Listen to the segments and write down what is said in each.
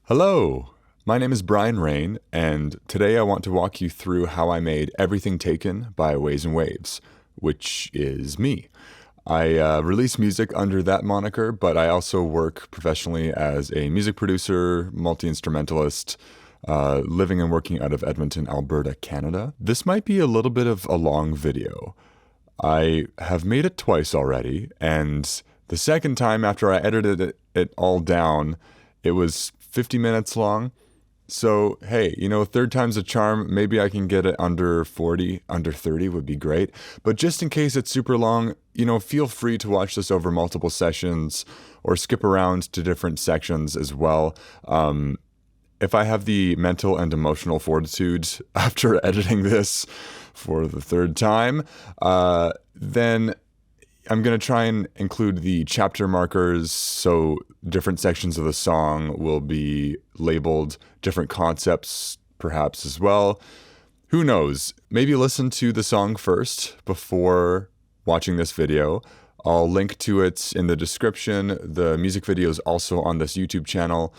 Hello, my name is Brian Rain, and today I want to walk you through how I made Everything Taken by Ways and Waves, which is me. I release music under that moniker, but I also work professionally as a music producer, multi-instrumentalist, living and working out of Edmonton, Alberta, Canada. This might be a little bit of a long video. I have made it twice already, and the second time after I edited it all down, it was 50 minutes long. So, hey, third time's a charm. Maybe I can get it under 40, under 30 would be great. But just in case it's super long, feel free to watch this over multiple sessions or skip around to different sections as well. If I have the mental and emotional fortitude after editing this for the third time, then I'm going to try and include the chapter markers, so different sections of the song will be labeled, different concepts perhaps as well. Who knows? Maybe listen to the song first before watching this video. I'll link to it in the description. The music video is also on this YouTube channel.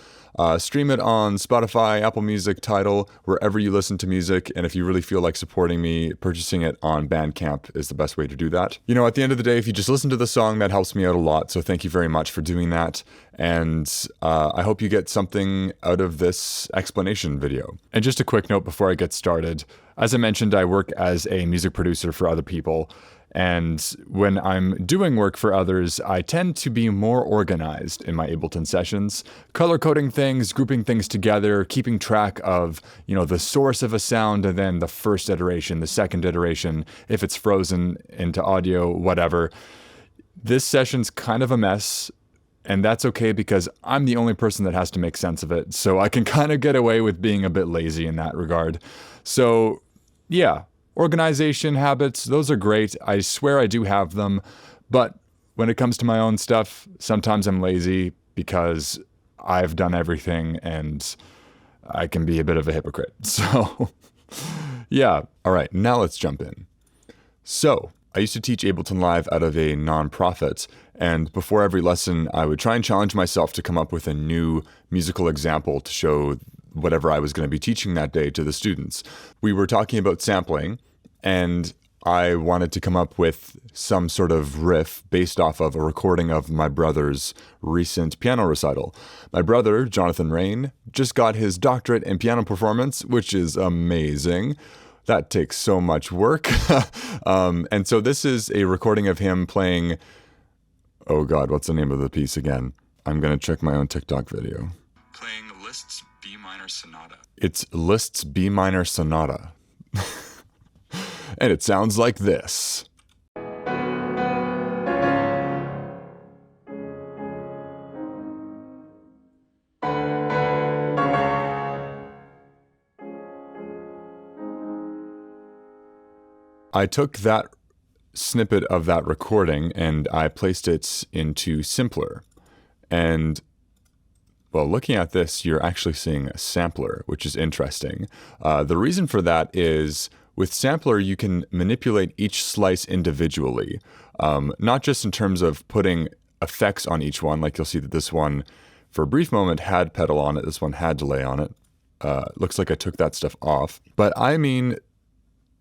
Stream it on Spotify, Apple Music, Tidal, wherever you listen to music. And if you really feel like supporting me, purchasing it on Bandcamp is the best way to do that. At the end of the day, if you just listen to the song, that helps me out a lot. So thank you very much for doing that. And I hope you get something out of this explanation video. And just a quick note before I get started. As I mentioned, I work as a music producer for other people. And when I'm doing work for others, I tend to be more organized in my Ableton sessions, color coding things, grouping things together, keeping track of, the source of a sound and then the first iteration, the second iteration, if it's frozen into audio, whatever. This session's kind of a mess, and that's okay because I'm the only person that has to make sense of it. So I can kind of get away with being a bit lazy in that regard. So, yeah. Organization habits, those are great. I swear I do have them. But when it comes to my own stuff, sometimes I'm lazy because I've done everything and I can be a bit of a hypocrite. So, yeah. All right, now let's jump in. So, I used to teach Ableton Live out of a nonprofit, and before every lesson, I would try and challenge myself to come up with a new musical example to show whatever I was going to be teaching that day to the students. We were talking about sampling, and I wanted to come up with some sort of riff based off of a recording of my brother's recent piano recital. My brother, Jonathan Rain, just got his doctorate in piano performance, which is amazing. That takes so much work. And so this is a recording of him playing, oh God, what's the name of the piece again? I'm going to check my own TikTok video. Playing Liszt's B minor sonata. It's Liszt's B minor sonata. And it sounds like this. I took that snippet of that recording and I placed it into Simpler. And well, looking at this, you're actually seeing a sampler, which is interesting. The reason for that is with Sampler, you can manipulate each slice individually, not just in terms of putting effects on each one. Like you'll see that this one, for a brief moment, had pedal on it. This one had delay on it. Looks like I took that stuff off. But I mean,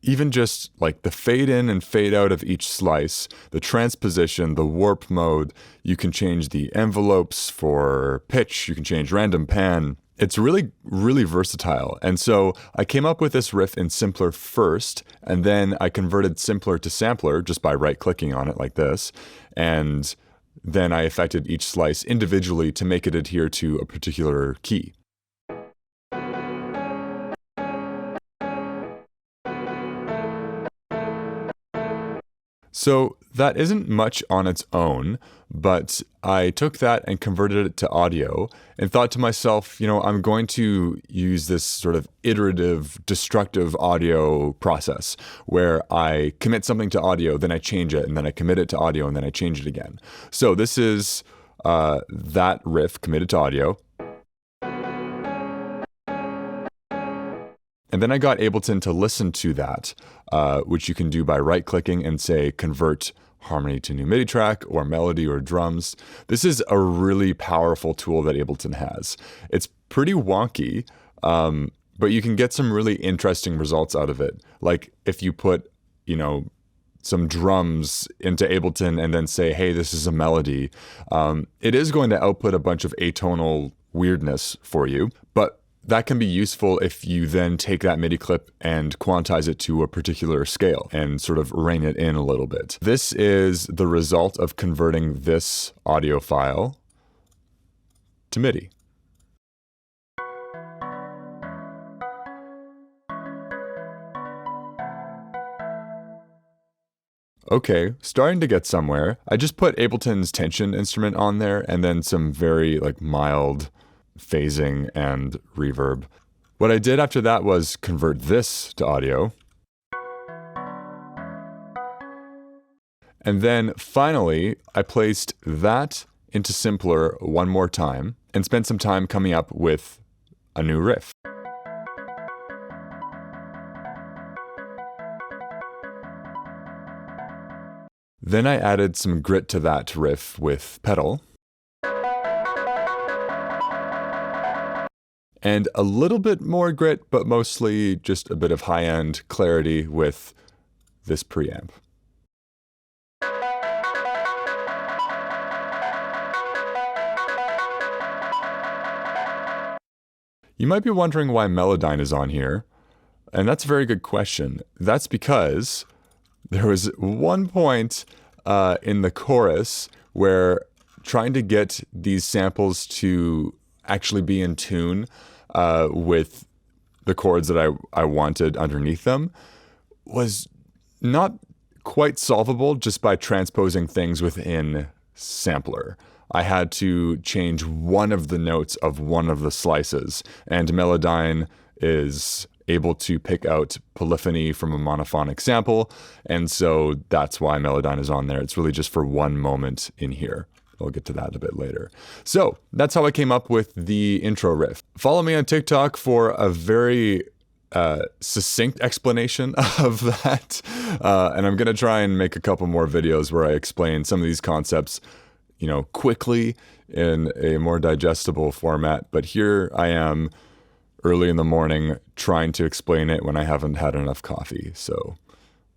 even just like the fade in and fade out of each slice, the transposition, the warp mode, you can change the envelopes for pitch, you can change random pan. It's really, really versatile. And so I came up with this riff in Simpler first, and then I converted Simpler to Sampler just by right-clicking on it like this. And then I affected each slice individually to make it adhere to a particular key. So that isn't much on its own, but I took that and converted it to audio and thought to myself, I'm going to use this sort of iterative, destructive audio process where I commit something to audio, then I change it, and then I commit it to audio, and then I change it again. So this is that riff committed to audio. And then I got Ableton to listen to that, which you can do by right-clicking and say, convert harmony to new MIDI track or melody or drums. This is a really powerful tool that Ableton has. It's pretty wonky, but you can get some really interesting results out of it. Like if you put, some drums into Ableton and then say, hey, this is a melody, it is going to output a bunch of atonal weirdness for you, but that can be useful if you then take that MIDI clip and quantize it to a particular scale and sort of rein it in a little bit. This is the result of converting this audio file to MIDI. Okay, starting to get somewhere. I just put Ableton's tension instrument on there and then some very mild phasing and reverb. What I did after that was convert this to audio. And then finally, I placed that into Simpler one more time and spent some time coming up with a new riff. Then I added some grit to that riff with pedal. And a little bit more grit, but mostly just a bit of high-end clarity with this preamp. You might be wondering why Melodyne is on here, and that's a very good question. That's because there was one point in the chorus where trying to get these samples to actually be in tune with the chords that I wanted underneath them was not quite solvable just by transposing things within Sampler. I had to change one of the notes of one of the slices, and Melodyne is able to pick out polyphony from a monophonic sample, and so that's why Melodyne is on there. It's really just for one moment in here. I'll get to that a bit later. So that's how I came up with the intro riff. Follow me on TikTok for a very succinct explanation of that, and I'm gonna try and make a couple more videos where I explain some of these concepts quickly in a more digestible format, but here I am early in the morning trying to explain it when I haven't had enough coffee. So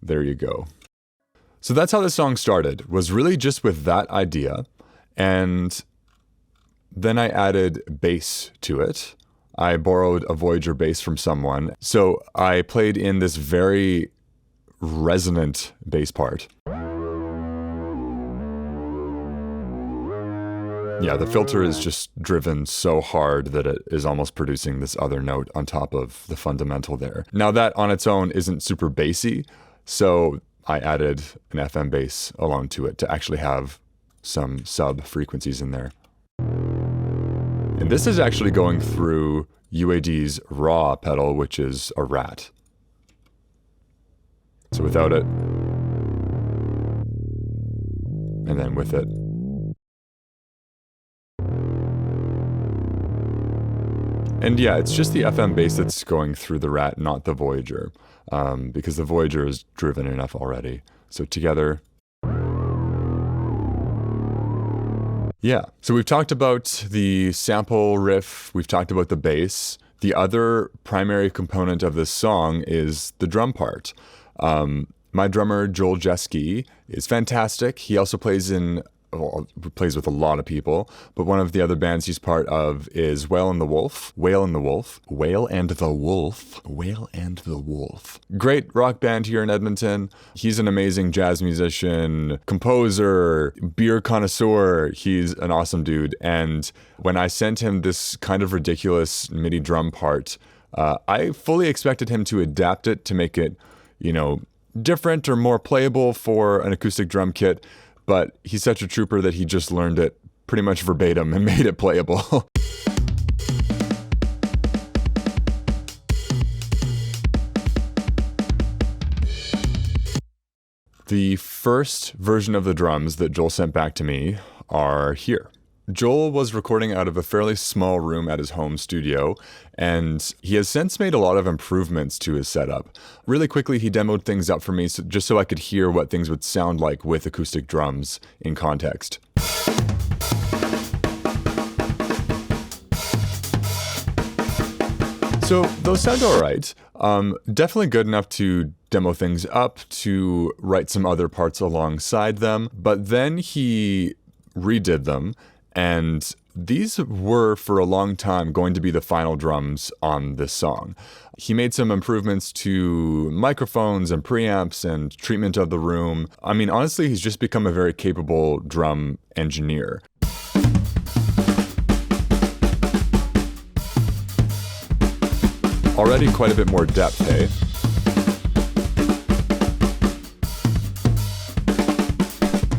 there you go. So that's how the song started, was really just with that idea. And then I added bass to it. I borrowed a Voyager bass from someone. So I played in this very resonant bass part. Yeah, the filter is just driven so hard that it is almost producing this other note on top of the fundamental there. Now that on its own isn't super bassy, so I added an FM bass along to it to actually have some sub frequencies in there. And this is actually going through UAD's raw pedal, which is a rat. So without it, and then with it. And yeah, it's just the FM bass that's going through the rat, not the Voyager, because the Voyager is driven enough already. So together. Yeah, so we've talked about the sample riff, we've talked about the bass. The other primary component of this song is the drum part. My drummer, Joel Jeske, is fantastic. He also plays with a lot of people, but one of the other bands he's part of is Whale and the Wolf. Great rock band here in Edmonton. He's an amazing jazz musician, composer, beer connoisseur. He's an awesome dude. And when I sent him this kind of ridiculous MIDI drum part, I fully expected him to adapt it to make it, different or more playable for an acoustic drum kit. But he's such a trooper that he just learned it pretty much verbatim and made it playable. The first version of the drums that Joel sent back to me are here. Joel was recording out of a fairly small room at his home studio, and he has since made a lot of improvements to his setup. Really quickly, he demoed things up for me just so I could hear what things would sound like with acoustic drums in context. So those sound all right. Definitely good enough to demo things up, to write some other parts alongside them. But then he redid them, and these were for a long time going to be the final drums on this song. He made some improvements to microphones and preamps and treatment of the room. I mean, honestly, he's just become a very capable drum engineer. Already quite a bit more depth, hey?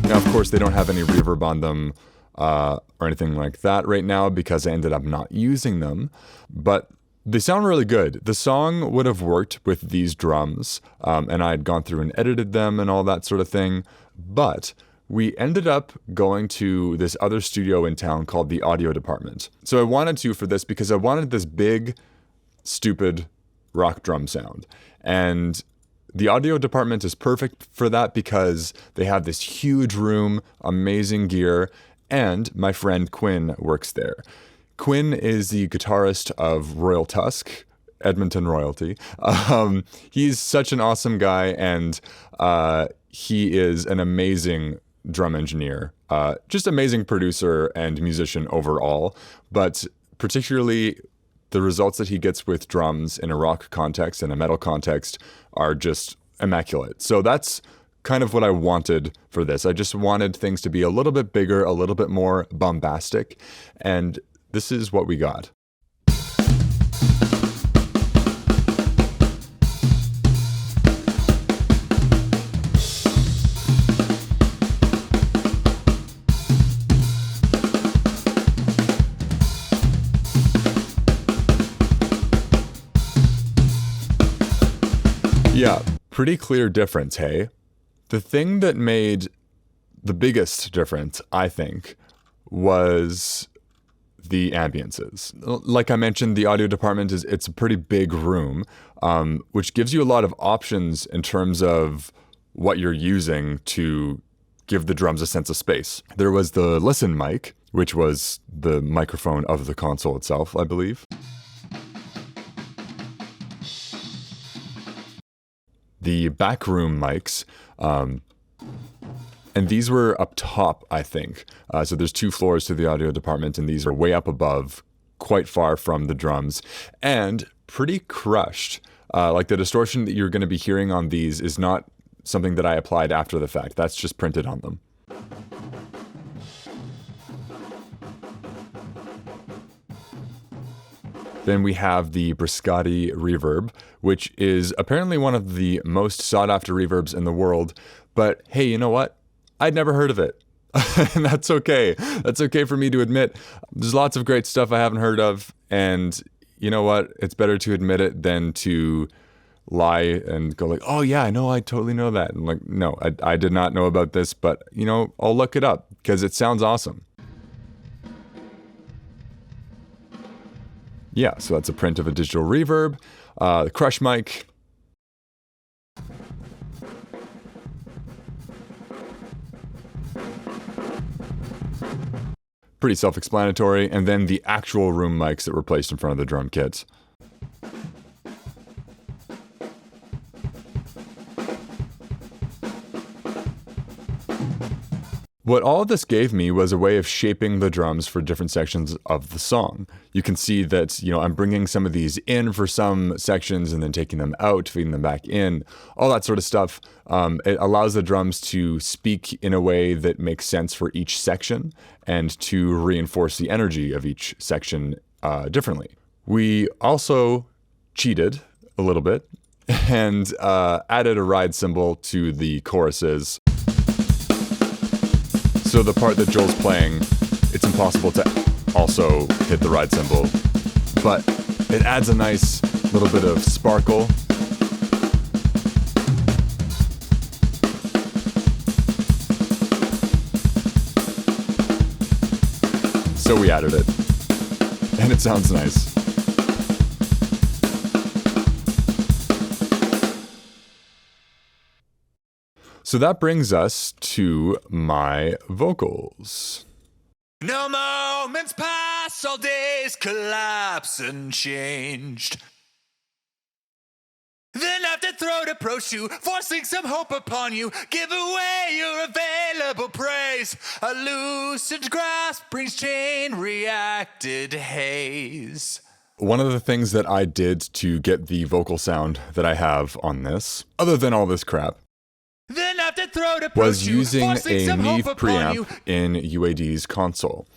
Now, of course, they don't have any reverb on them or anything like that right now because I ended up not using them, but they sound really good. The song would have worked with these drums, and I had gone through and edited them and all that sort of thing, but we ended up going to this other studio in town called the Audio Department. So I wanted to for this because I wanted this big, stupid rock drum sound. And the Audio Department is perfect for that because they have this huge room, amazing gear, and my friend Quinn works there. Quinn is the guitarist of Royal Tusk, Edmonton royalty. He's such an awesome guy, and he is an amazing drum engineer, just amazing producer and musician overall, but particularly the results that he gets with drums in a rock context and a metal context are just immaculate. So that's kind of what I wanted for this. I just wanted things to be a little bit bigger, a little bit more bombastic, and this is what we got. Yeah, pretty clear difference, hey? The thing that made the biggest difference, I think, was the ambiances. Like I mentioned, the Audio Department it's a pretty big room, which gives you a lot of options in terms of what you're using to give the drums a sense of space. There was the listen mic, which was the microphone of the console itself, I believe. The backroom mics, and these were up top, I think. So there's 2 floors to the Audio Department, and these are way up above, quite far from the drums, and pretty crushed. Like the distortion that you're going to be hearing on these is not something that I applied after the fact. That's just printed on them. Then we have the Briscotti reverb, which is apparently one of the most sought-after reverbs in the world. But hey, you know what? I'd never heard of it. And that's okay. That's okay for me to admit. There's lots of great stuff I haven't heard of. And you know what? It's better to admit it than to lie and go like, oh yeah, I know, I totally know that. And like, no, I did not know about this, but you know, I'll look it up because it sounds awesome. Yeah, so that's a print of a digital reverb. The crush mic. Pretty self-explanatory. And then the actual room mics that were placed in front of the drum kits. What all of this gave me was a way of shaping the drums for different sections of the song. You can see that, you know, I'm bringing some of these in for some sections and then taking them out, feeding them back in, all that sort of stuff. It allows the drums to speak in a way that makes sense for each section and to reinforce the energy of each section differently. We also cheated a little bit and added a ride cymbal to the choruses. So the part that Joel's playing, it's impossible to also hit the ride cymbal, but it adds a nice little bit of sparkle. So we added it. And it sounds nice. So that brings us to my vocals. No moments pass, all days collapse unchanged. Then after throat approach you, forcing some hope upon you, give away your available praise. A loosened grasp brings chain reacted haze. One of the things that I did to get the vocal sound that I have on this, other than all this crap, Then after throat approach was you, using forcing a some Neve hope upon you. preamp in UAD's console.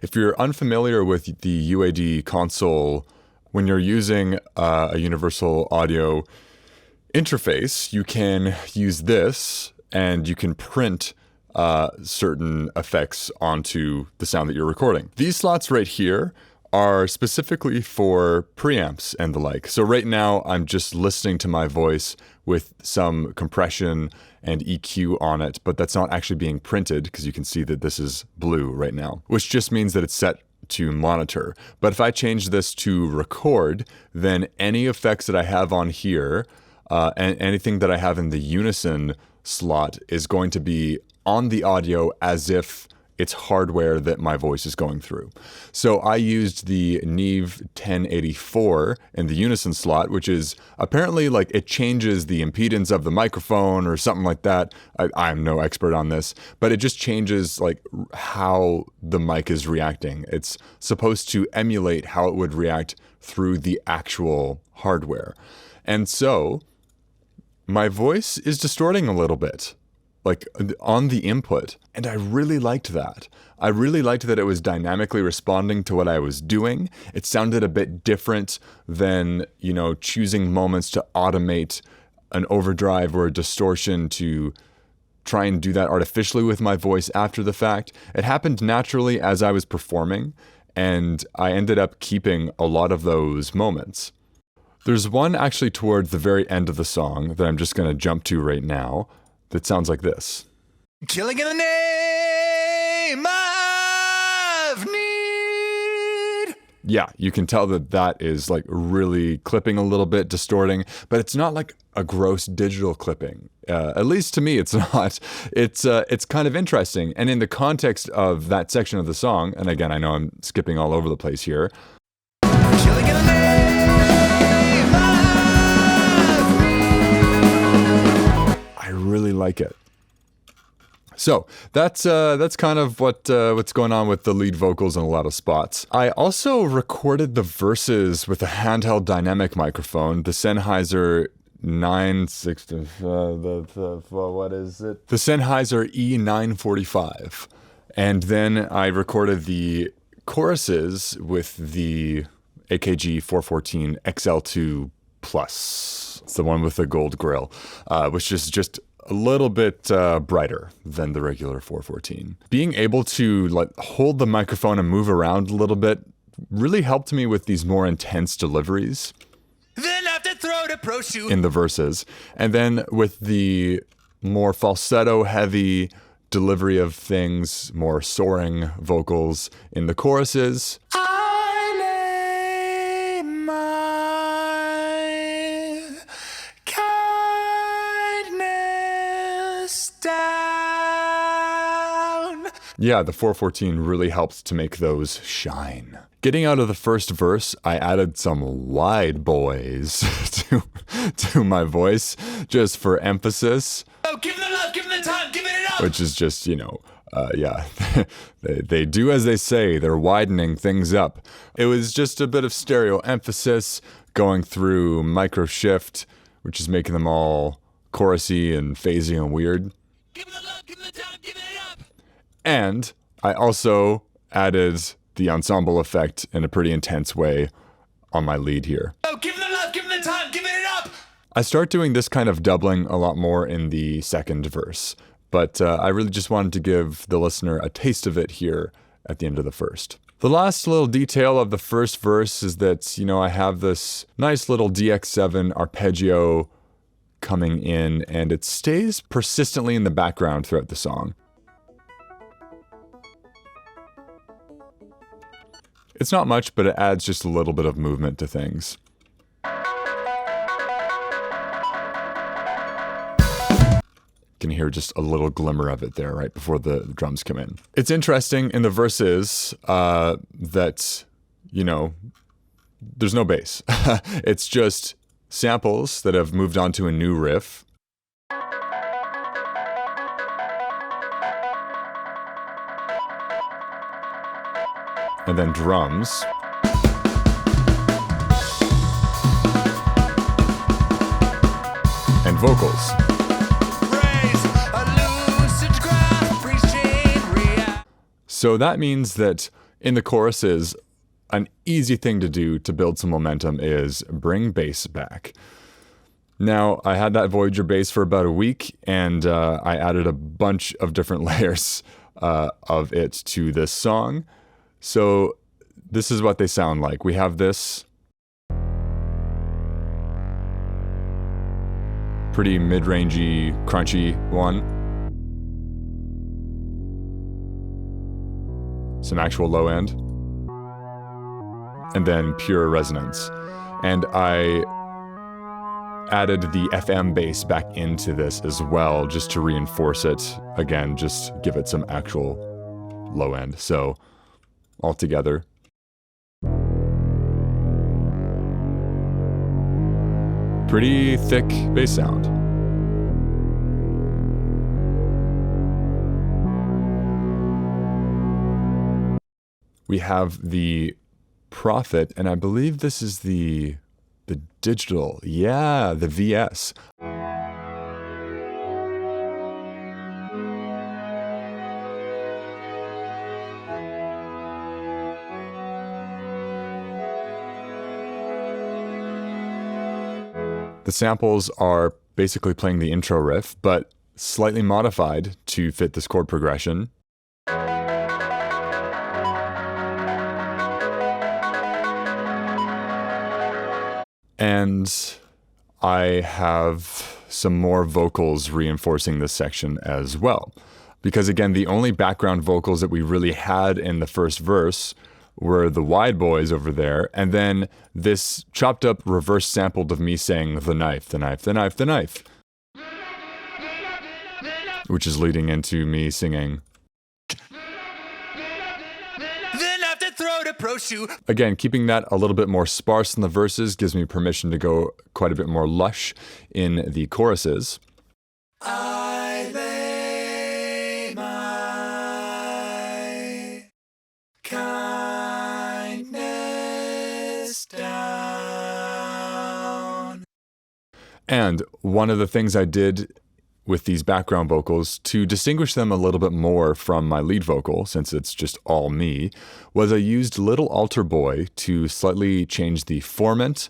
If you're unfamiliar with the UAD console, when you're using a universal audio interface, you can use this and you can print certain effects onto the sound that you're recording. These slots right here are specifically for preamps and the like. So right now I'm just listening to my voice with some compression and EQ on it, but that's not actually being printed because you can see that this is blue right now, which just means that it's set to monitor. But if I change this to record, then any effects that I have on here and anything that I have in the unison slot is going to be on the audio as if it's hardware that my voice is going through. So I used the Neve 1084 in the unison slot, which is apparently like it changes the impedance of the microphone or something like that. I'm no expert on this, but it just changes like how the mic is reacting. It's supposed to emulate how it would react through the actual hardware. And so my voice is distorting a little bit, like on the input. And I really liked that. I really liked that it was dynamically responding to what I was doing. It sounded a bit different than, choosing moments to automate an overdrive or a distortion to try and do that artificially with my voice after the fact. It happened naturally as I was performing, and I ended up keeping a lot of those moments. There's one actually towards the very end of the song that I'm just going to jump to right now that sounds like this. Killing in the name of need. Yeah, you can tell that that is like really clipping a little bit, distorting, but it's not like a gross digital clipping. At least to me, it's not. It's kind of interesting. And in the context of that section of the song, and again, I know I'm skipping all over the place here. Killing in the name of need. I really like it. So that's kind of what's going on with the lead vocals in a lot of spots. I also recorded the verses with a handheld dynamic microphone, the Sennheiser 960. What is it? The Sennheiser E945, and then I recorded the choruses with the AKG 414 XL2 Plus. It's the one with the gold grill, which is just a little bit brighter than the regular 414. Being able to hold the microphone and move around a little bit really helped me with these more intense deliveries. Then after throat approach you. In the verses. And then with the more falsetto heavy delivery of things, more soaring vocals in the choruses. I lay my kindness down. Yeah, the 414 really helped to make those shine. Getting out of the first verse, I added some wide boys to my voice just for emphasis. Oh, give them the love, give them the time, give it up. Which is just, yeah, they do as they say. They're widening things up. It was just a bit of stereo emphasis going through micro shift, which is making them all chorusy and phasey and weird. Give them the love, give them the time, give it up. And I also added the ensemble effect in a pretty intense way on my lead here. Oh, give them the love, give them the time, give it up. I start doing this kind of doubling a lot more in the second verse, but I really just wanted to give the listener a taste of it here at the end of the first. The last little detail of the first verse is that, I have this nice little DX7 arpeggio coming in, and it stays persistently in the background throughout the song. It's not much, but it adds just a little bit of movement to things. Can hear just a little glimmer of it there right before the drums come in. It's interesting in the verses that, you know, there's no bass. It's just samples that have moved on to a new riff. And then drums. And vocals. So that means that in the choruses, an easy thing to do to build some momentum is bring bass back. Now, I had that Voyager bass for about a week, and I added a bunch of different layers of it to this song. So this is what they sound like. We have this pretty mid-rangey, crunchy one. Some actual low end. And then pure resonance. And I added the FM bass back into this as well, just to reinforce it. Again, just give it some actual low end. So all together. Pretty thick bass sound. We have the Prophet, and I believe this is the digital. Yeah, the VS. The samples are basically playing the intro riff, but slightly modified to fit this chord progression. And I have some more vocals reinforcing this section as well. Because again, the only background vocals that we really had in the first verse were the wide boys over there, and then this chopped up reverse sampled of me saying the knife, the knife, the knife, the knife. Which is leading into me singing. Again, keeping that a little bit more sparse in the verses gives me permission to go quite a bit more lush in the choruses. I lay my kindness down. And one of the things I did with these background vocals to distinguish them a little bit more from my lead vocal, since it's just all me, was I used Little Altar Boy to slightly change the formant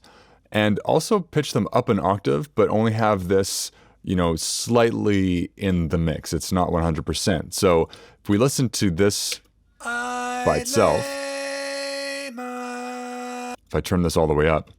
and also pitch them up an octave, but only have this, you know, slightly in the mix. It's not 100%. So if we listen to this by itself, if I turn this all the way up,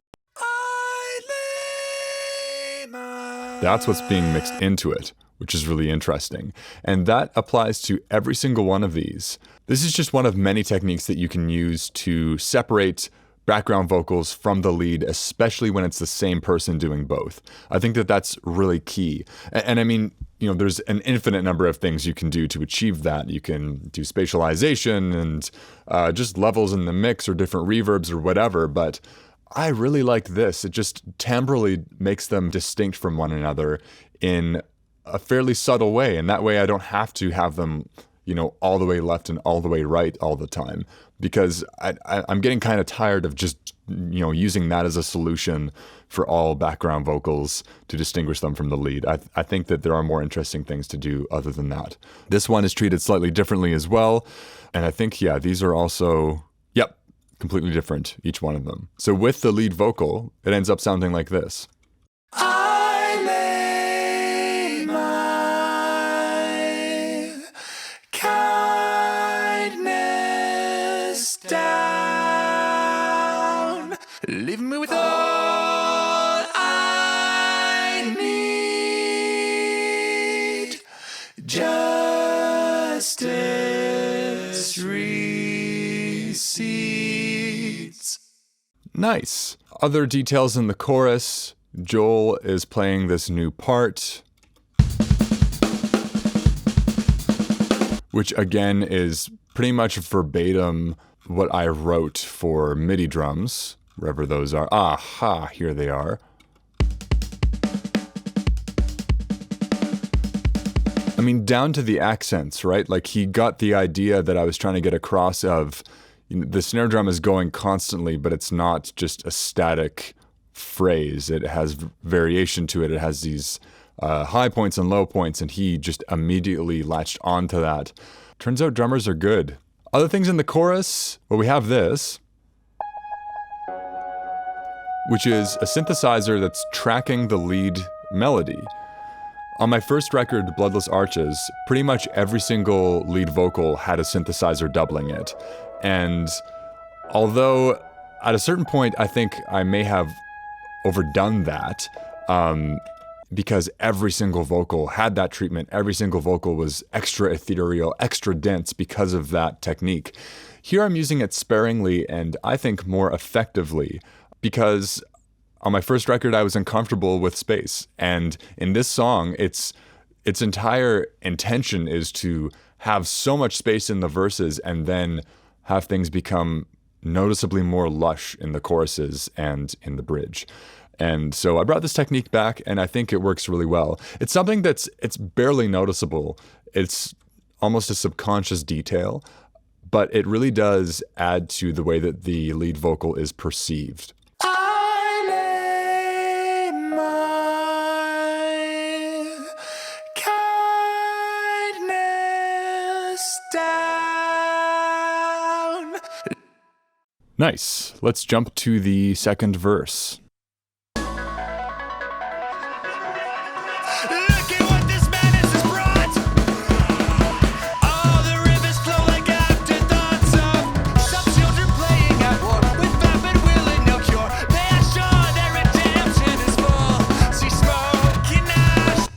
that's what's being mixed into it, which is really interesting. And that applies to every single one of these. This is just one of many techniques that you can use to separate background vocals from the lead, especially when it's the same person doing both. I think that that's really key. And I mean, you know, there's an infinite number of things you can do to achieve that. You can do spatialization and just levels in the mix or different reverbs or whatever, but I really like this. It just timbrally makes them distinct from one another in a fairly subtle way. And that way I don't have to have them, you know, all the way left and all the way right all the time. Because I'm getting kind of tired of just, you know, using that as a solution for all background vocals to distinguish them from the lead. I think that there are more interesting things to do other than that. This one is treated slightly differently as well. And I think, yeah, these are also, yep, completely different, each one of them. So with the lead vocal, it ends up sounding like this. I lay my kindness down, leave me with all I need, justice receive. Nice. Other details in the chorus. Joel is playing this new part, which again is pretty much verbatim what I wrote for MIDI drums, wherever those are. Aha, here they are. I mean, down to the accents, right? Like, he got the idea that I was trying to get across of, you know, the snare drum is going constantly, but it's not just a static phrase. It has variation to it. It has these high points and low points, and he just immediately latched onto that. Turns out drummers are good. Other things in the chorus, well, we have this, which is a synthesizer that's tracking the lead melody. On my first record, Bloodless Arches, pretty much every single lead vocal had a synthesizer doubling it. And although at a certain point I think I may have overdone that, because every single vocal had that treatment, every single vocal was extra ethereal, extra dense because of that technique. Here I'm using it sparingly and I think more effectively, because on my first record, I was uncomfortable with space. And in this song, its entire intention is to have so much space in the verses and then have things become noticeably more lush in the choruses and in the bridge. And so I brought this technique back, and I think it works really well. It's something it's barely noticeable. It's almost a subconscious detail, but it really does add to the way that the lead vocal is perceived. Nice. Let's jump to the second verse. Look at what this madness has brought. All the rivers flow like afterthoughts of some children playing at war with vapid will and no cure. They are sure their redemption is full. See smoking ash.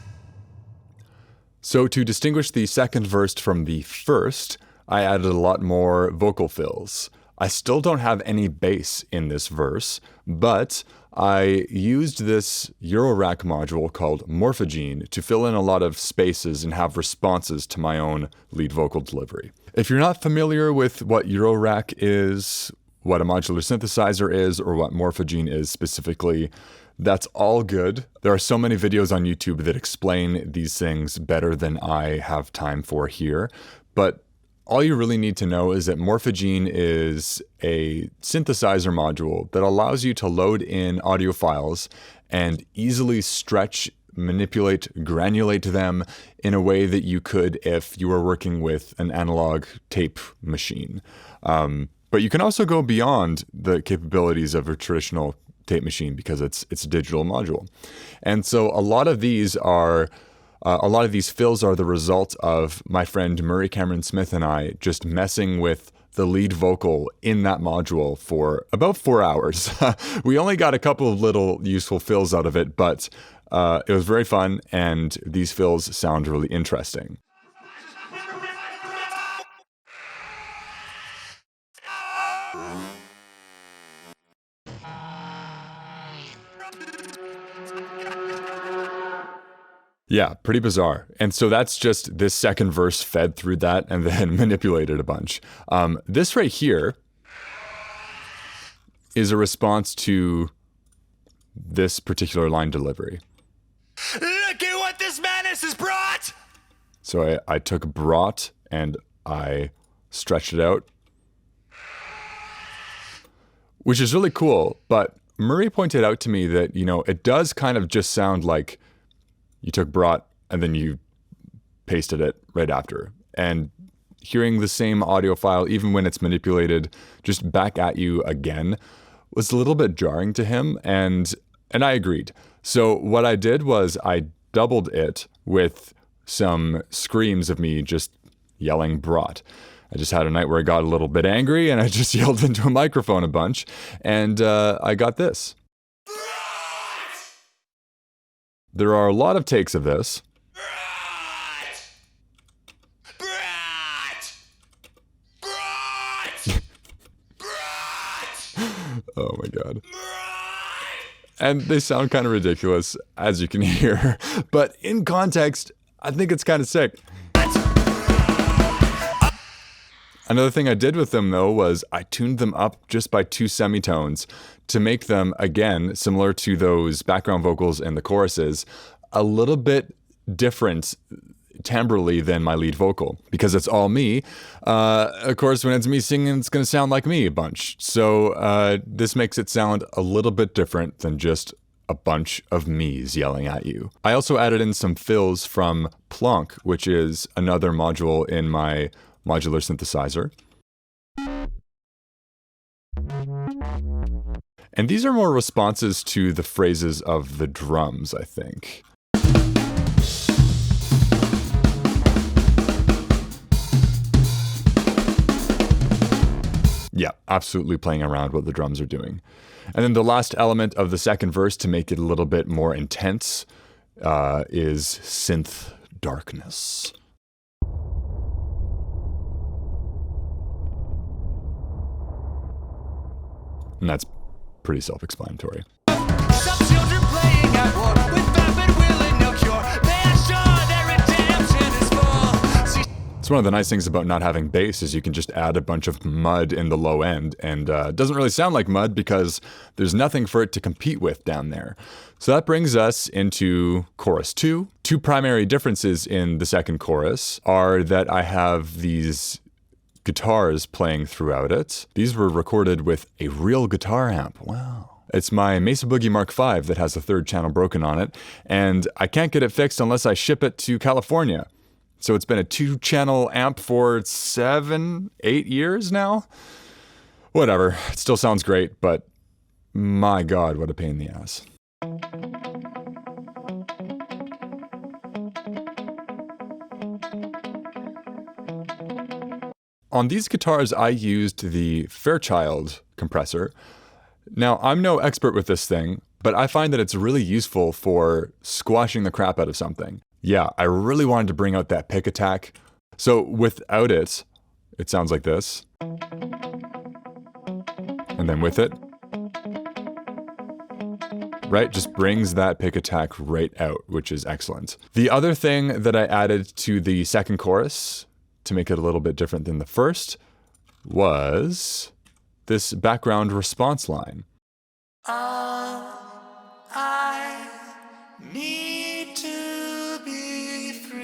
So to distinguish the second verse from the first, I added a lot more vocal fills. I still don't have any bass in this verse, but I used this Eurorack module called Morphogene to fill in a lot of spaces and have responses to my own lead vocal delivery. If you're not familiar with what Eurorack is, what a modular synthesizer is, or what Morphogene is specifically, that's all good. There are so many videos on YouTube that explain these things better than I have time for here, but all you really need to know is that Morphogene is a synthesizer module that allows you to load in audio files and easily stretch, manipulate, granulate them in a way that you could if you were working with an analog tape machine. But you can also go beyond the capabilities of a traditional tape machine because it's a digital module. And so a lot of these fills are the result of my friend Murray Cameron Smith and I just messing with the lead vocal in that module for about 4 hours. We only got a couple of little useful fills out of it, but it was very fun, and these fills sound really interesting. Yeah, pretty bizarre. And so that's just this second verse fed through that and then manipulated a bunch. This right here is a response to this particular line delivery. Look at what this madness has brought. So I took brought and I stretched it out, which is really cool. But Murray pointed out to me that, you know, it does kind of just sound like you took brought and then you pasted it right after. And hearing the same audio file, even when it's manipulated, just back at you again, was a little bit jarring to him. And I agreed. So what I did was I doubled it with some screams of me just yelling brought. I just had a night where I got a little bit angry and I just yelled into a microphone a bunch. And I got this. There are a lot of takes of this. Oh my God. And they sound kind of ridiculous, as you can hear. But in context, I think it's kind of sick. Another thing I did with them, though, was I tuned them up just by 2 semitones to make them, again, similar to those background vocals and the choruses, a little bit different timbrally than my lead vocal, because it's all me. Of course, when it's me singing, it's going to sound like me a bunch. So this makes it sound a little bit different than just a bunch of me's yelling at you. I also added in some fills from Plonk, which is another module in my modular synthesizer. And these are more responses to the phrases of the drums, I think. Yeah, absolutely playing around what the drums are doing. And then the last element of the second verse to make it a little bit more intense is synth darkness. And that's pretty self-explanatory. Some children playing at war with vapid will and no cure. They are sure their redemption is full. It's one of the nice things about not having bass is you can just add a bunch of mud in the low end, and it doesn't really sound like mud because there's nothing for it to compete with down there. So that brings us into chorus 2. 2 primary differences in the second chorus are that I have these guitars playing throughout it. These were recorded with a real guitar amp. Wow. It's my Mesa Boogie Mark V that has the 3rd channel broken on it, and I can't get it fixed unless I ship it to California. So it's been a 2-channel amp for 7, 8 years now. Whatever, it still sounds great, but my God, what a pain in the ass. On these guitars, I used the Fairchild compressor. Now, I'm no expert with this thing, but I find that it's really useful for squashing the crap out of something. Yeah, I really wanted to bring out that pick attack. So without it, it sounds like this. And then with it, right, just brings that pick attack right out, which is excellent. The other thing that I added to the second chorus to make it a little bit different than the first was this background response line. I need to be free.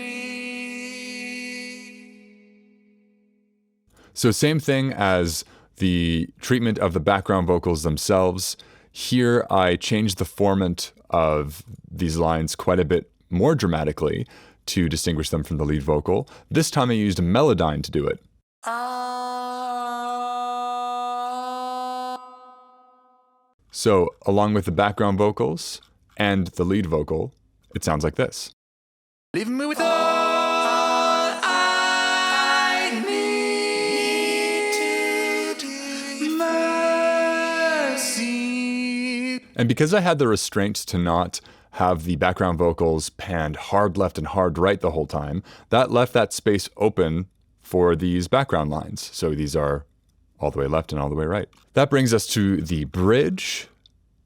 So same thing as the treatment of the background vocals themselves. Here I changed the format of these lines quite a bit more dramatically to distinguish them from the lead vocal. This time I used a melodyne to do it. So along with the background vocals and the lead vocal, it sounds like this. Leaving me with all I need to mercy. And because I had the restraint to not have the background vocals panned hard left and hard right the whole time, that left that space open for these background lines. So these are all the way left and all the way right. That brings us to the bridge.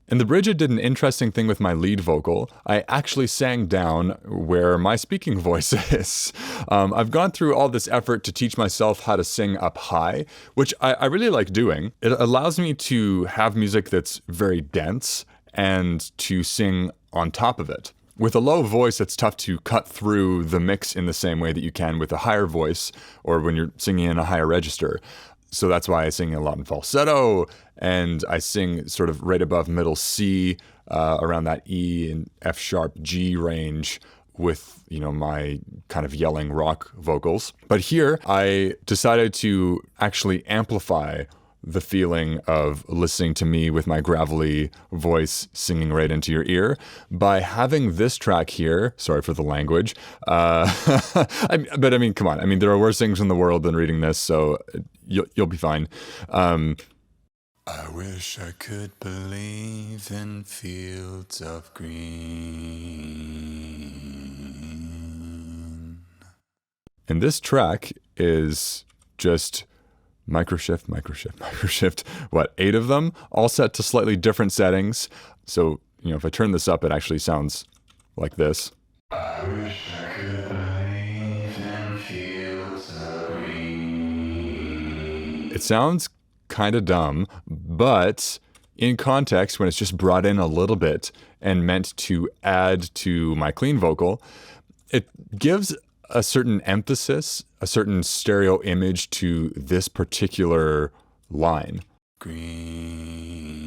In the bridge, I did an interesting thing with my lead vocal. I actually sang down where my speaking voice is. I've gone through all this effort to teach myself how to sing up high, which I really like doing. It allows me to have music that's very dense and to sing on top of it. With a low voice, it's tough to cut through the mix in the same way that you can with a higher voice or when you're singing in a higher register. So that's why I sing a lot in falsetto, and I sing sort of right above middle C, around that E and F sharp G range with, you know, my kind of yelling rock vocals. But here I decided to actually amplify the feeling of listening to me with my gravelly voice singing right into your ear by having this track here. Sorry for the language. But I mean, come on. I mean, there are worse things in the world than reading this, so you'll be fine. I wish I could believe in fields of green. And this track is just microshift, what, 8 of them, all set to slightly different settings. So, if I turn this up, it actually sounds like this. I wish I could believe in fields of green. It sounds kind of dumb, but in context, when it's just brought in a little bit and meant to add to my clean vocal, it gives a certain emphasis, a certain stereo image to this particular line. Green.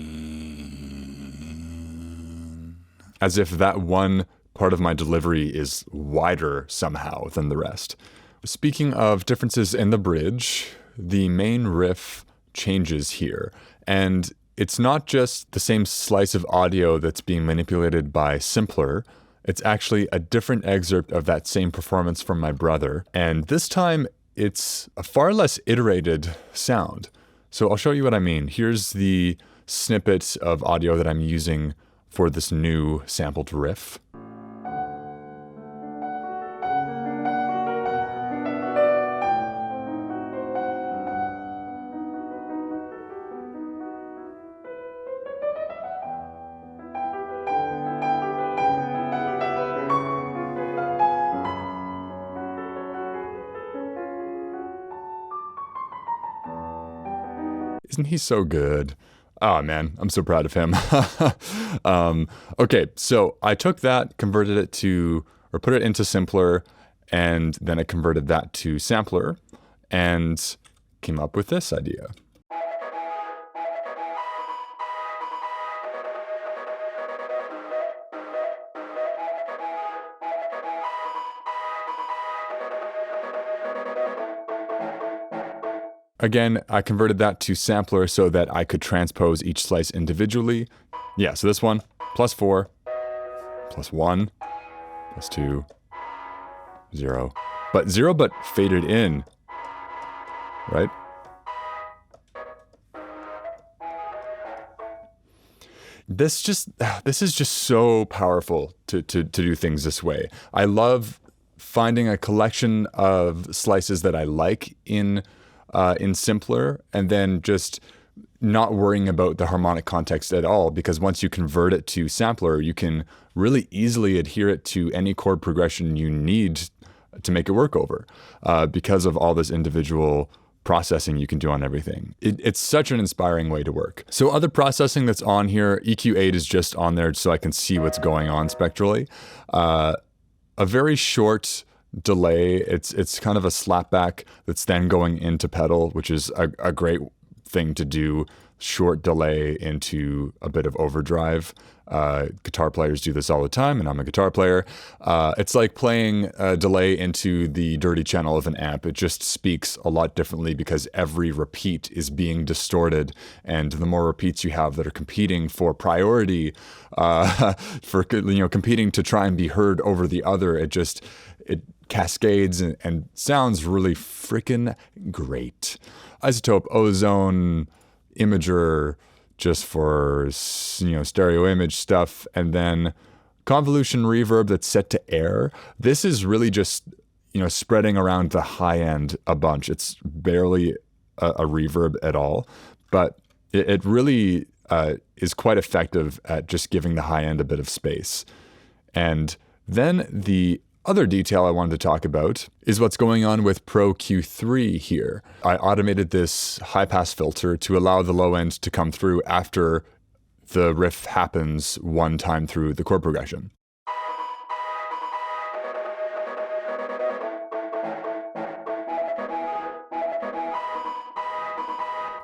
As if that one part of my delivery is wider somehow than the rest. Speaking of differences in the bridge, the main riff changes here. And it's not just the same slice of audio that's being manipulated by Simpler. It's actually a different excerpt of that same performance from my brother. And this time, it's a far less iterated sound. So I'll show you what I mean. Here's the snippet of audio that I'm using for this new sampled riff. Isn't he so good? Oh man, I'm so proud of him. Okay, so I took that, converted it to, or put it into Simpler, and then I converted that to Sampler, and came up with this idea. Again, I converted that to Sampler so that I could transpose each slice individually. Yeah, so this one, +4, +1, +2, 0. But 0 but faded in, right? This is just so powerful to do things this way. I love finding a collection of slices that I like in Simpler, and then just not worrying about the harmonic context at all, because once you convert it to Sampler, you can really easily adhere it to any chord progression you need to make it work over, because of all this individual processing you can do on everything. It's such an inspiring way to work. So other processing that's on here, EQ8 is just on there so I can see what's going on spectrally. A very short delay. It's kind of a slapback that's then going into pedal, which is a great thing to do. Short delay into a bit of overdrive. Guitar players do this all the time, and I'm a guitar player. It's like playing a delay into the dirty channel of an amp. It just speaks a lot differently because every repeat is being distorted, and the more repeats you have that are competing for priority, competing to try and be heard over the other, it cascades and sounds really freaking great. Isotope, ozone, imager, just for stereo image stuff, and then convolution reverb that's set to air. This is really just spreading around the high end a bunch. It's barely a reverb at all, but it really is quite effective at just giving the high end a bit of space. And then the other detail I wanted to talk about is what's going on with Pro Q3 here. I automated this high-pass filter to allow the low end to come through after the riff happens one time through the chord progression.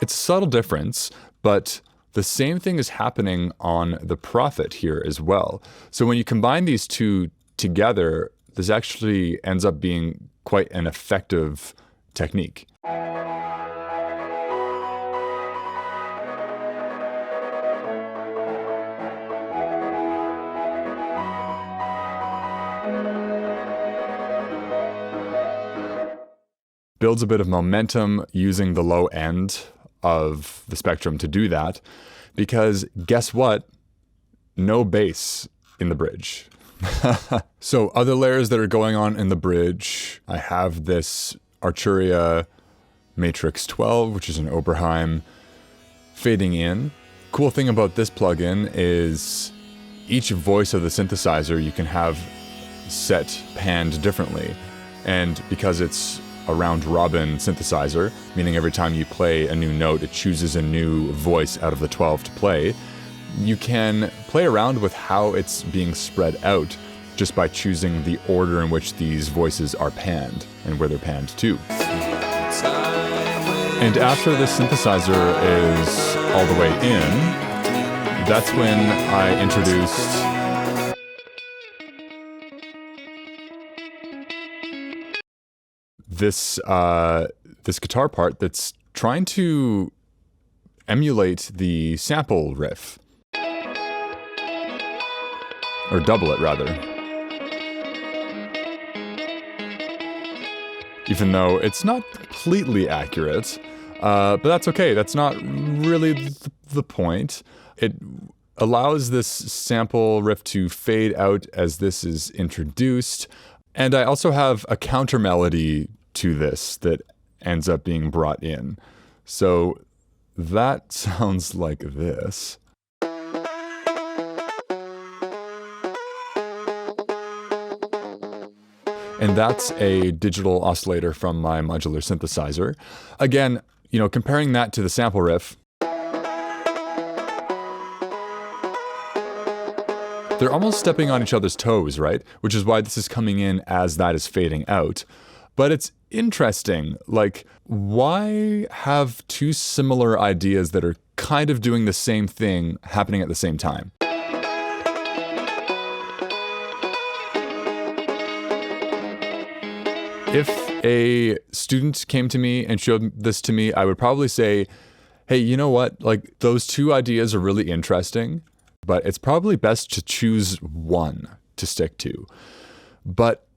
It's a subtle difference, but the same thing is happening on the Prophet here as well. So when you combine these two together, this actually ends up being quite an effective technique. Builds a bit of momentum using the low end of the spectrum to do that, because guess what? No bass in the bridge. So other layers that are going on in the bridge, I have this Arturia Matrix 12, which is an Oberheim, fading in. Cool thing about this plugin is each voice of the synthesizer you can have set panned differently. And because it's a round-robin synthesizer, meaning every time you play a new note, it chooses a new voice out of the 12 to play, you can play around with how it's being spread out just by choosing the order in which these voices are panned and where they're panned to. And after the synthesizer is all the way in, that's when I introduced this guitar part that's trying to emulate the sample riff. Or double it, rather. Even though it's not completely accurate, but that's okay. That's not really the point. It allows this sample riff to fade out as this is introduced. And I also have a counter melody to this that ends up being brought in. So that sounds like this. And that's a digital oscillator from my modular synthesizer. Again, you know, comparing that to the sample riff, they're almost stepping on each other's toes, right? Which is why this is coming in as that is fading out. But it's interesting, like, why have two similar ideas that are kind of doing the same thing happening at the same time? If a student came to me and showed this to me, I would probably say, hey, you know what? Like, those two ideas are really interesting, but it's probably best to choose one to stick to. But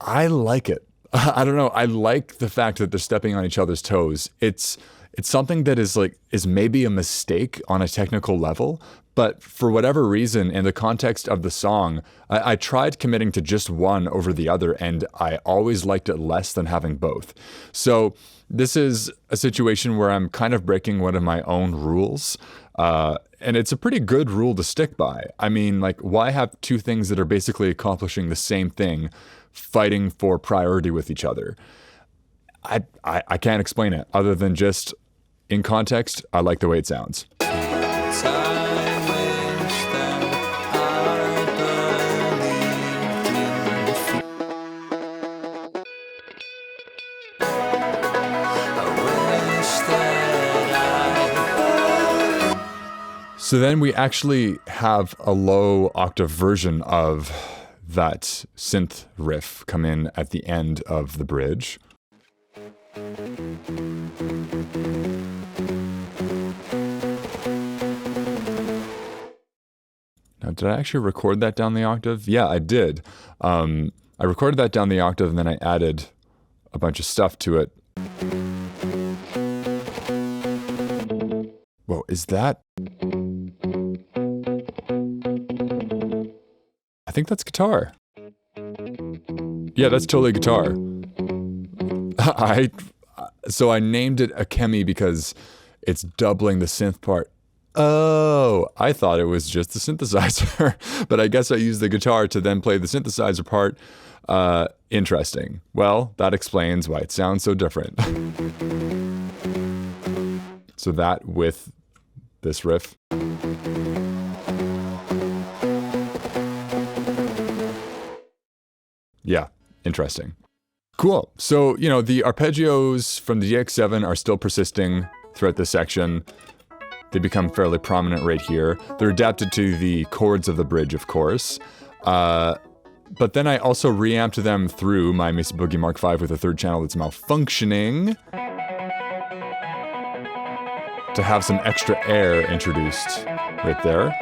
I like it. I don't know. I like the fact that they're stepping on each other's toes. It's something that is maybe a mistake on a technical level, but for whatever reason, in the context of the song, I tried committing to just one over the other, and I always liked it less than having both. So this is a situation where I'm kind of breaking one of my own rules, and it's a pretty good rule to stick by. I mean, like, why have two things that are basically accomplishing the same thing fighting for priority with each other? I can't explain it other than just, in context, I like the way it sounds. So then we actually have a low octave version of that synth riff come in at the end of the bridge. Now, did I actually record that down the octave? Yeah, I did. I recorded that down the octave and then I added a bunch of stuff to it. Whoa, is that? I think that's guitar. Yeah, that's totally guitar. So I named it Akemi because it's doubling the synth part. Oh, I thought it was just the synthesizer, but I guess I used the guitar to then play the synthesizer part. Interesting. Well, that explains why it sounds so different. So that with this riff. Yeah, interesting. Cool. So, you know, the arpeggios from the DX7 are still persisting throughout this section. They become fairly prominent right here. They're adapted to the chords of the bridge, of course. But then I also reamped them through my Mesa Boogie Mark V with a third channel that's malfunctioning to have some extra air introduced right there.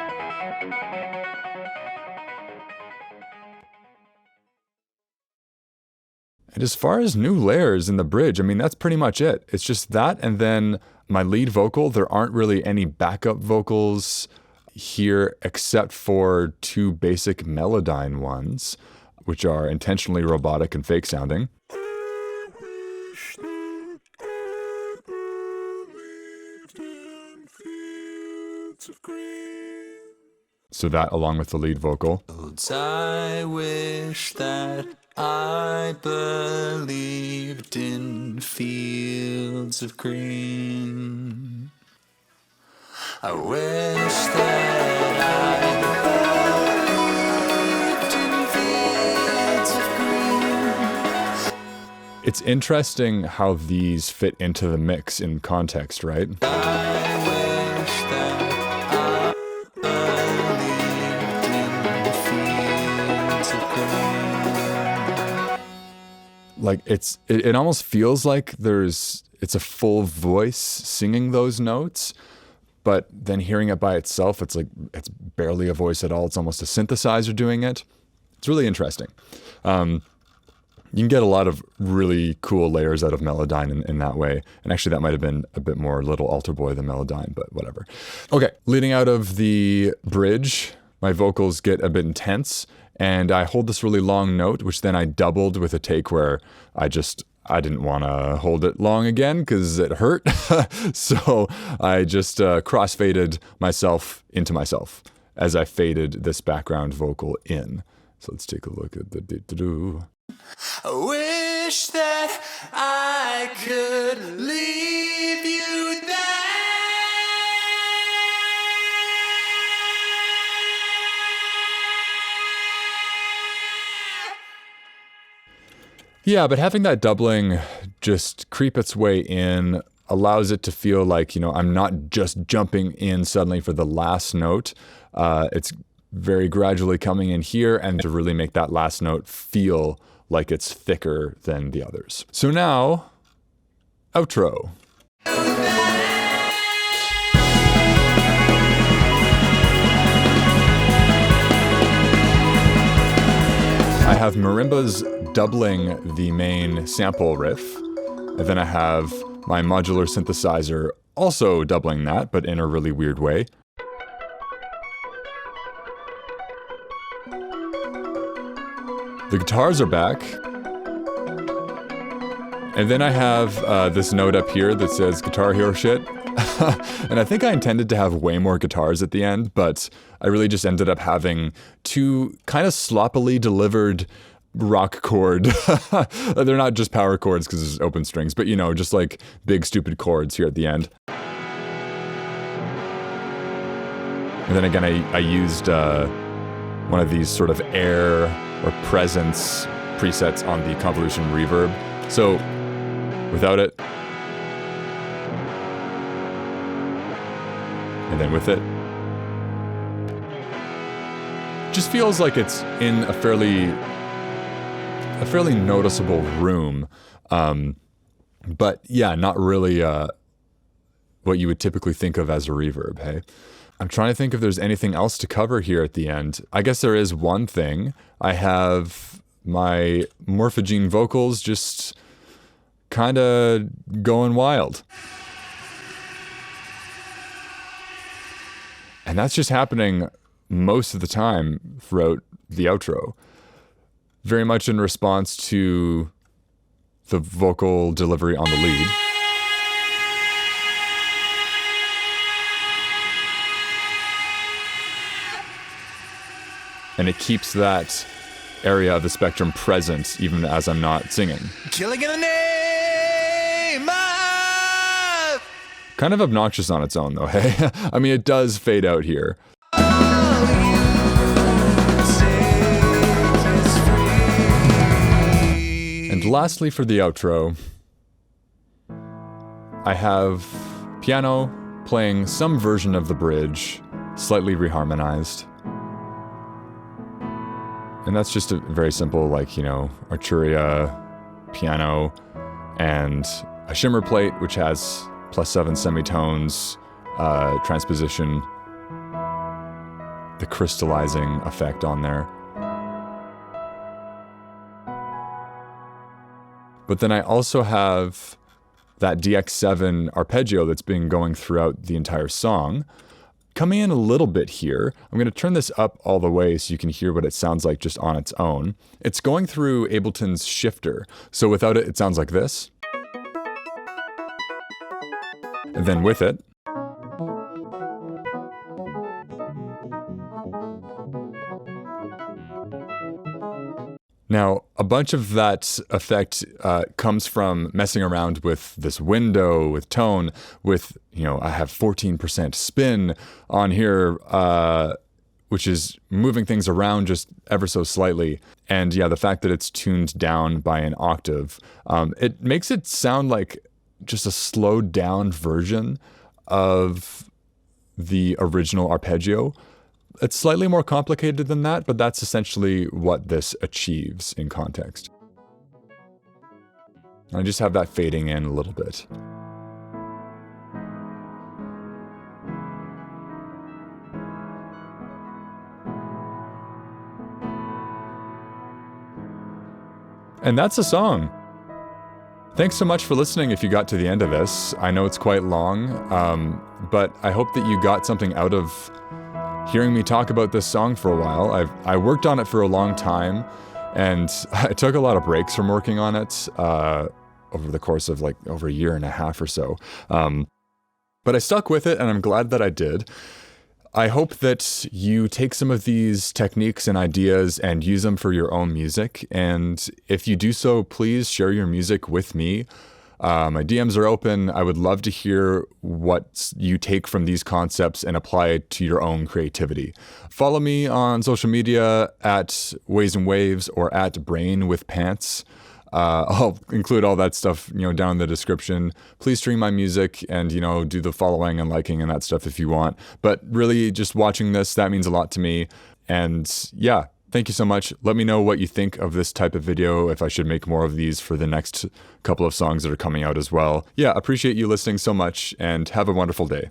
And as far as new layers in the bridge, I mean, that's pretty much it. It's just that, and then my lead vocal, there aren't really any backup vocals here except for two basic Melodyne ones, which are intentionally robotic and fake sounding. So that along with the lead vocal. I wish that I believed in fields of green. I wish that I believed in fields of green. It's interesting how these fit into the mix in context, right? I wish that I believed in fields of green. Like it almost feels like it's a full voice singing those notes, but then hearing it by itself, it's like it's barely a voice at all. It's almost a synthesizer doing it. It's really interesting. You can get a lot of really cool layers out of Melodyne in that way. And actually that might have been a bit more Little Altar Boy than Melodyne, but whatever. Okay, leading out of the bridge, my vocals get a bit intense and I hold this really long note, which then I doubled with a take where I didn't want to hold it long again because it hurt. So I just crossfaded myself into myself as I faded this background vocal in. So let's take a look at the do-do-do. I wish that I could leave you there. Yeah, but having that doubling just creep its way in allows it to feel like, I'm not just jumping in suddenly for the last note. It's very gradually coming in here and to really make that last note feel like it's thicker than the others. So now, outro. I have marimbas doubling the main sample riff, and then I have my modular synthesizer also doubling that, but in a really weird way. The guitars are back. And then I have this note up here that says Guitar Hero shit. And I think I intended to have way more guitars at the end, but I really just ended up having two kind of sloppily delivered rock chord. They're not just power chords because it's open strings, but just like big stupid chords here at the end. And then again, I used one of these sort of air or presence presets on the convolution reverb. So without it, and then with it, just feels like it's in a fairly noticeable room. But yeah, not really what you would typically think of as a reverb, hey? I'm trying to think if there's anything else to cover here at the end. I guess there is one thing. I have my Morphogene vocals just kind of going wild. And that's just happening most of the time throughout the outro. Very much in response to the vocal delivery on the lead. And it keeps that area of the spectrum present even as I'm not singing. Killing in the name of... Kind of obnoxious on its own though, hey? I mean, it does fade out here. And lastly for the outro, I have piano playing some version of the bridge, slightly reharmonized. And that's just a very simple, Arturia piano and a shimmer plate, which has +7 semitones, transposition, the crystallizing effect on there. But then I also have that DX7 arpeggio that's been going throughout the entire song. Coming in a little bit here, I'm going to turn this up all the way so you can hear what it sounds like just on its own. It's going through Ableton's shifter, so without it, it sounds like this. And then with it, Now, a bunch of that effect comes from messing around with this window, with tone, with, I have 14% spin on here, which is moving things around just ever so slightly. And yeah, the fact that it's tuned down by an octave, it makes it sound like just a slowed down version of the original arpeggio. It's slightly more complicated than that, but that's essentially what this achieves in context. I just have that fading in a little bit. And that's a song. Thanks so much for listening if you got to the end of this. I know it's quite long, but I hope that you got something out of hearing me talk about this song for a while. I worked on it for a long time, and I took a lot of breaks from working on it over the course of like over a year and a half or so. But I stuck with it, and I'm glad that I did. I hope that you take some of these techniques and ideas and use them for your own music. And if you do so, please share your music with me. My DMs are open. I would love to hear what you take from these concepts and apply it to your own creativity. Follow me on social media at Ways and Waves or at Brain with Pants. I'll include all that stuff, down in the description. Please stream my music and, do the following and liking and that stuff if you want. But really, just watching this, that means a lot to me. And yeah, thank you so much. Let me know what you think of this type of video, if I should make more of these for the next couple of songs that are coming out as well. Yeah, appreciate you listening so much, and have a wonderful day.